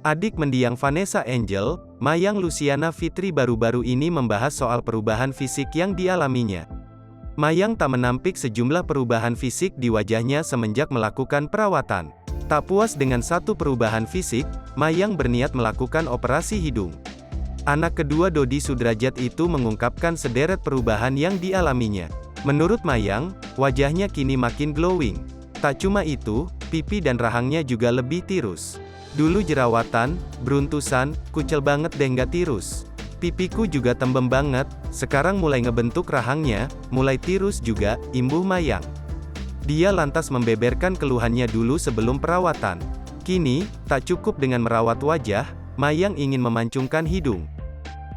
Adik mendiang Vanessa Angel, Mayang Luciana Fitri baru-baru ini membahas soal perubahan fisik yang dialaminya. Mayang tak menampik sejumlah perubahan fisik di wajahnya semenjak melakukan perawatan. Tak puas dengan satu perubahan fisik, Mayang berniat melakukan operasi hidung. Anak kedua Dodi Sudrajat itu mengungkapkan sederet perubahan yang dialaminya. Menurut Mayang, wajahnya kini makin glowing. Tak cuma itu, pipi dan rahangnya juga lebih tirus. Dulu jerawatan, beruntusan, kucel banget deh nggak tirus. Pipiku juga tembem banget, sekarang mulai ngebentuk rahangnya, mulai tirus juga, imbuh Mayang. Dia lantas membeberkan keluhannya dulu sebelum perawatan. Kini, tak cukup dengan merawat wajah, Mayang ingin memancungkan hidung.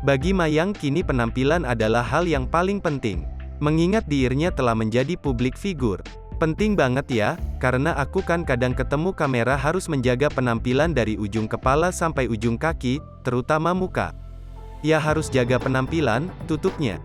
Bagi Mayang kini penampilan adalah hal yang paling penting. Mengingat dirinya telah menjadi publik figur. Penting banget ya, karena aku kan kadang ketemu kamera harus menjaga penampilan dari ujung kepala sampai ujung kaki, terutama muka. Ya harus jaga penampilan, tutupnya.